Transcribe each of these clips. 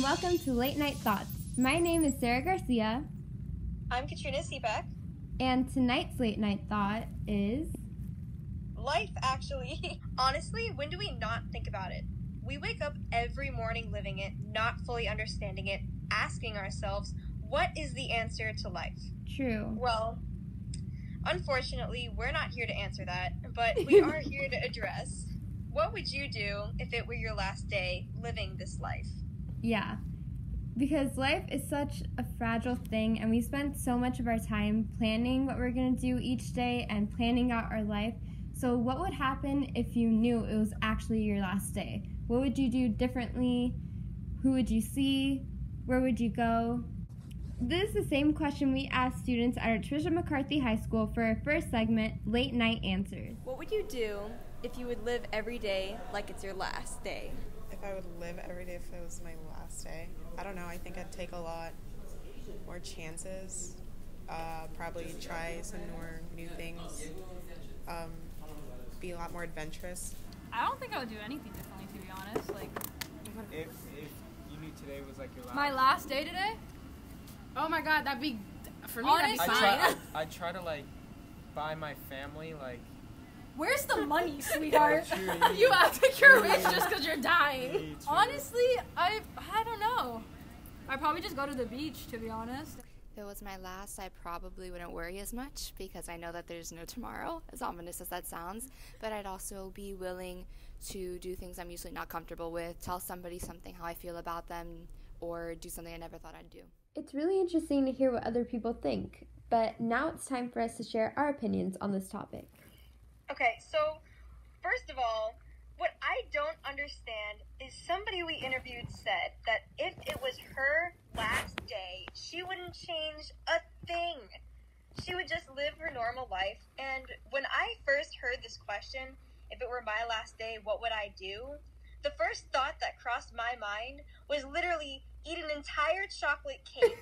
welcome to Late Night Thoughts. My name is Sarah Garcia. I'm Katrina. And tonight's Late Night Thought is... life, actually. Honestly, when do we not think about it? We wake up every morning living it, not fully understanding it, asking ourselves, what is the answer to life? True. Well, unfortunately, we're not here to answer that, but we are here to address, what would you do if it were your last day living this life? Yeah, because life is such a fragile thing, and we spend so much of our time planning what we're going to do each day and planning out our life. So what would happen if you knew it was actually your last day? What would you do differently? Who would you see? Where would you go? This is the same question we asked students at our Trisha McCarthy High School for our first segment, Late Night Answers. What would you do if you would live every day like it's your last day? If I would live every day if it was my last day, I don't know. I think I'd take a lot more chances, probably try some more new things, be a lot more adventurous. I don't think I would do anything differently, to be honest. Like, if you knew today was like your last my last day today? Oh my god, that'd be, for me, that'd be fine. I try to like buy my family like. Where's the money, sweetheart? True, You act like you're rich just because you're dying. True. Honestly, I don't know. I'd probably just go to the beach, to be honest. If it was my last, I probably wouldn't worry as much because I know that there's no tomorrow, as ominous as that sounds. But I'd also be willing to do things I'm usually not comfortable with, tell somebody something how I feel about them, or do something I never thought I'd do. It's really interesting to hear what other people think, but now it's time for us to share our opinions on this topic. Okay, so first of all, what I don't understand is somebody we interviewed said that if it was her last day, she wouldn't change a thing. She would just live her normal life. And when I first heard this question, if it were my last day, what would I do? The first thought that crossed my mind was literally eat an entire chocolate cake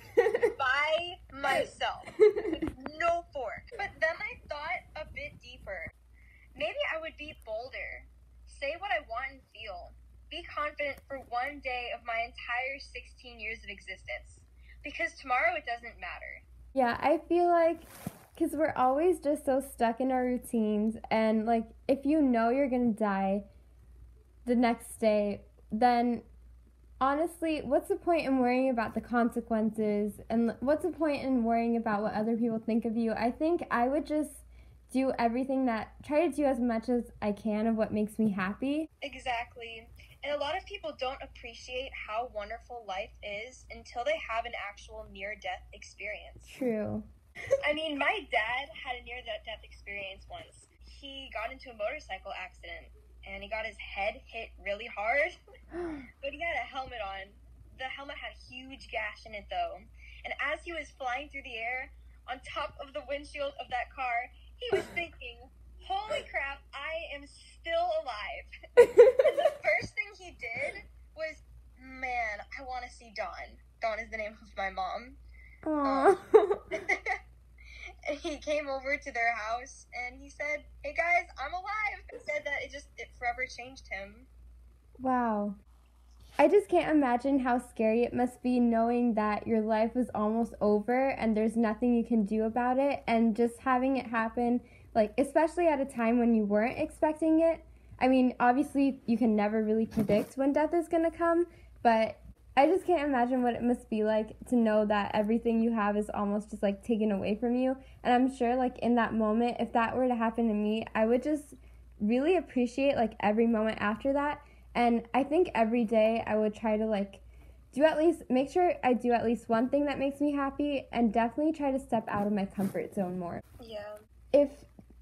by myself with no fork. But then I thought a bit deeper. Maybe I would be bolder, say what I want and feel, be confident for one day of my entire 16 years of existence, because tomorrow it doesn't matter. Yeah, I feel like, because we're always just so stuck in our routines, and like, if you know you're gonna die the next day, then honestly, what's the point in worrying about the consequences, and what's the point in worrying about what other people think of you? I think I would just try to do as much as I can of what makes me happy. Exactly. And a lot of people don't appreciate how wonderful life is until they have an actual near-death experience. True. I mean, my dad had a near-death experience once. He got into a motorcycle accident, and he got his head hit really hard, but he had a helmet on. The helmet had a huge gash in it, though. And as he was flying through the air, on top of the windshield of that car, he was thinking, holy crap, I am still alive. And the first thing he did was, man, I want to see Dawn. Dawn is the name of my mom. Aww. And he came over to their house and he said, hey guys, I'm alive. He said that it forever changed him. Wow. I just can't imagine how scary it must be knowing that your life was almost over and there's nothing you can do about it, and just having it happen, like, especially at a time when you weren't expecting it. I mean, obviously you can never really predict when death is going to come, but I just can't imagine what it must be like to know that everything you have is almost just like taken away from you. And I'm sure like in that moment, if that were to happen to me, I would just really appreciate like every moment after that. And I think every day I would try to make sure I do at least one thing that makes me happy, and definitely try to step out of my comfort zone more. Yeah. If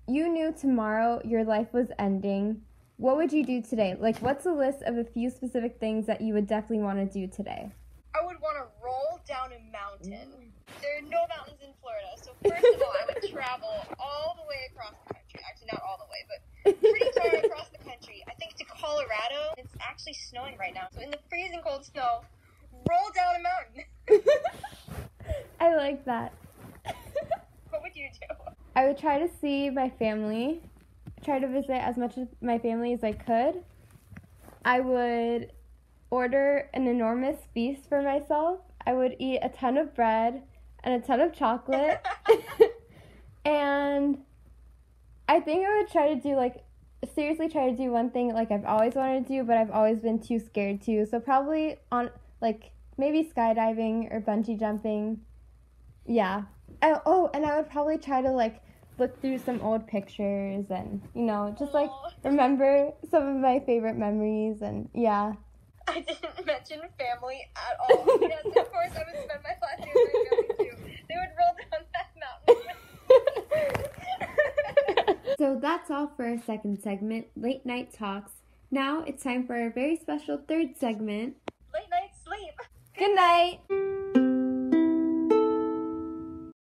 you knew tomorrow your life was ending, what would you do today? Like, what's a list of a few specific things that you would definitely want to do today? I would want to roll down a mountain. There are no mountains in Florida, so first of all, I would travel all the way across the country. Actually, not all the way, but pretty far across the country. I think to Colorado. It's actually snowing right now. So in the freezing cold snow, roll down a mountain. I like that. What would you do? I would try to see my family, try to visit as much of my family as I could. I would order an enormous feast for myself. I would eat a ton of bread and a ton of chocolate. And I think I would seriously try to do one thing like I've always wanted to do, but I've always been too scared to. So probably maybe skydiving or bungee jumping. Yeah. And I would probably try to look through some old pictures and, just remember some of my favorite memories and yeah. I didn't mention family at all. Yes, of course I would spend my last year with my family too. They would roll down that mountain. So that's all for our second segment, Late Night Talks. Now it's time for our very special third segment, Late night sleep. Good night!